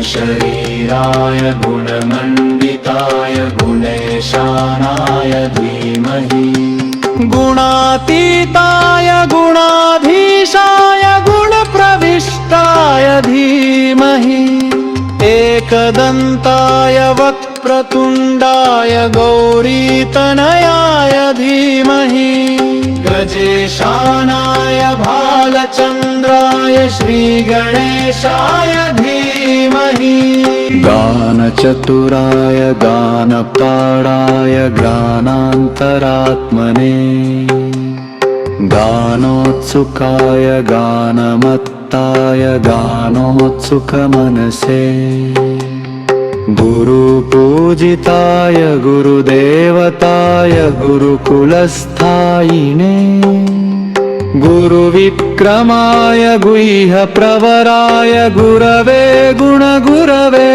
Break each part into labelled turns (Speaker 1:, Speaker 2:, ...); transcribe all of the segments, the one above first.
Speaker 1: गुणशरीराय गुणमण्डिताय गुणेशानाय धीमहि
Speaker 2: गुणातीताय गुणाधीशाय गुणप्रविष्टाय धीमहि एकदन्ताय वक्रतुण्डाय गौरीतनयाय धीमहि
Speaker 1: गजेशानाय भालचन्द्राय श्रीगणेशाय धीमहि
Speaker 2: गानचतुराय गानपाणाय गानान्तरात्मने गानोत्सुकाय गानमत्ताय गानोत्सुकमनसे गुरुपूजिताय गुरुदेवताय गुरुकुलस्थायिने गुरुविक्रमाय गुह्यप्रवराय गुरवे गुणगुरवे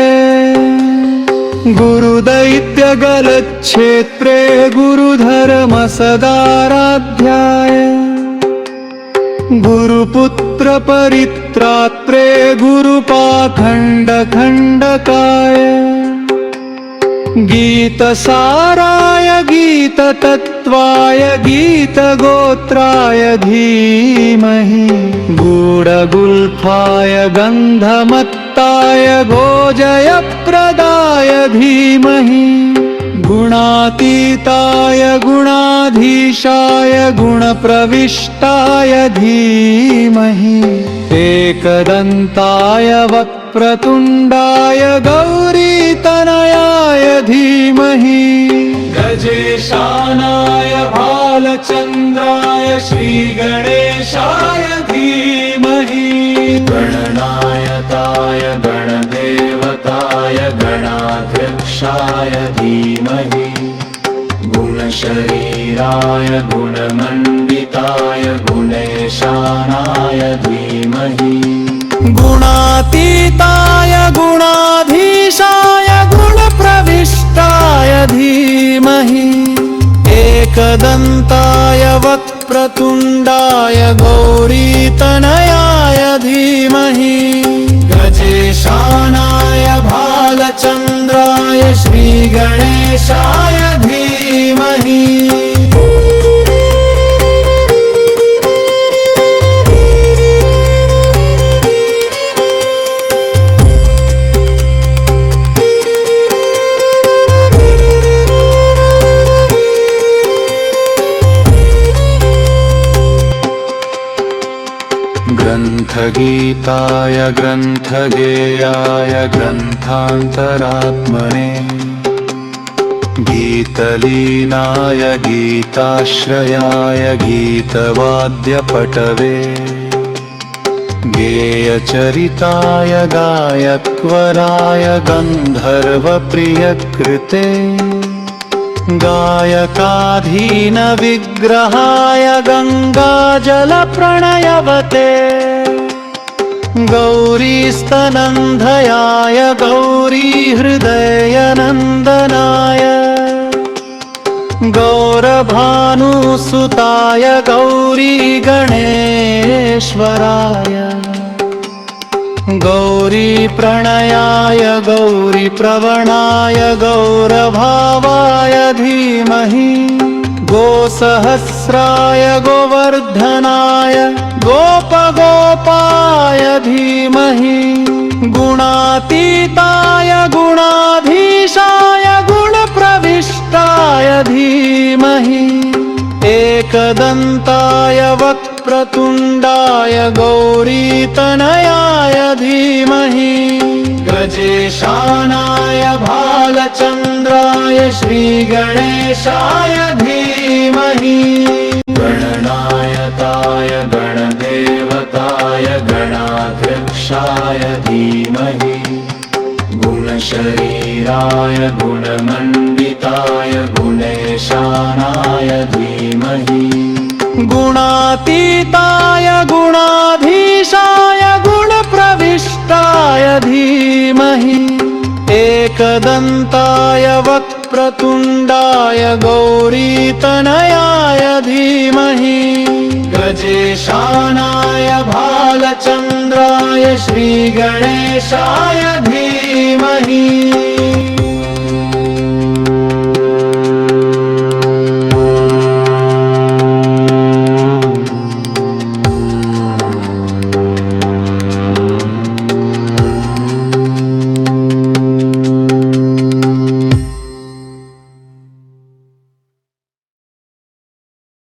Speaker 2: गुरुदैत्यगलच्छेत्रे गुरुधर्मसदाराध्याय गुरुपुत्रपरित्रात्रे गुरुपाखण्डखण्डकाय गीतसाराय गीततत्त्वाय गीतगोत्राय धीमहि गूढगुल्फाय गन्धमत्ताय गोजयप्रदाय धीमहि गुणातीताय गुणाधीशाय गुणप्रविष्टाय धीमहि एकदन्ताय वक्रतुण्डाय गौरीतनयाय धीमहि
Speaker 1: गजेशानाय भालचन्द्राय श्रीगणेशाय धीमहि गणनायकाय गणदेवताय गणाध्यक्षाय धीमहि गुणशरीराय गुणमण्डिताय गुणेशानाय धीमहि
Speaker 2: गुणातीताय गुणाधीशाय गुणप्रविष्टाय धीमहि एकदन्ताय वक्रतुण्डाय गौरीतनयाय धीमहि
Speaker 1: गजेशानाय भालचन्द्राय श्रीगणेशाय धीमहि
Speaker 2: ग्रन्थगीताय ग्रन्थगेयाय ग्रन्थान्तरात्मने गीतलीनाय गीताश्रयाय गीतवाद्यपटवे गेयचरिताय गायकवराय गन्धर्वप्रियकृते गायकाधीनविग्रहाय गङ्गाजलप्रणयवते गौरीस्तनन्धयाय गौरीहृदयनन्दनाय गौरभानुसुताय गौरीगणेश्वराय गौरीप्रणयाय गौरीप्रवणाय गौरभावाय धीमहि गोसहस्राय गोवर्धनाय गोपगोपाय धीमहि गुणातीताय गुणाधीशाय गुणप्रविष्टाय धीमहि एकदन्ताय वक्रतुण्डाय गौरीतनयाय धीमहि
Speaker 1: गजेशानाय भालचन्द्राय श्रीगणेशाय धीमहि गणनायकाय गणदेवताय गणाध्यक्षाय धीमहि गुणशरीराय गुणमण्डिताय गुणेशानाय धीमहि
Speaker 2: गुणातीताय गुणाधीशाय गुणप्रविष्टाय धीमहि एकदन्ताय वक्रतुण्डाय गौरीतनयाय धीमहि
Speaker 1: गजेशानाय भालचन्द्राय श्रीगणेशाय धीमहि
Speaker 2: धीमहि